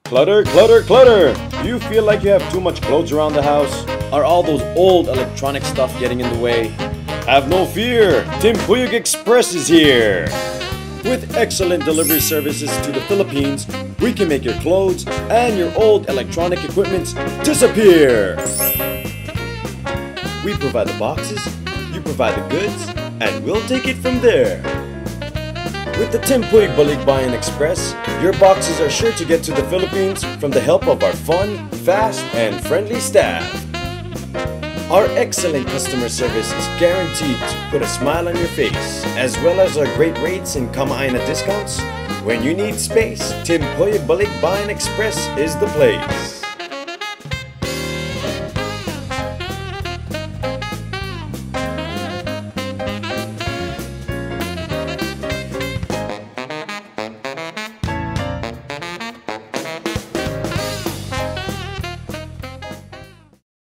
Clutter, clutter, clutter! Do you feel like you have too much clothes around the house? Are all those old electronic stuff getting in the way? Have no fear! Timpuyog Express is here! With excellent delivery services to the Philippines, we can make your clothes and your old electronic equipment disappear! We provide the boxes, you provide the goods, and we'll take it from there! With the Timpuyog Balikbayan Express, your boxes are sure to get to the Philippines from the help of our fun, fast, and friendly staff. Our excellent customer service is guaranteed to put a smile on your face, as well as our great rates and kamaaina discounts. When you need space, Timpuyog Balikbayan Express is the place.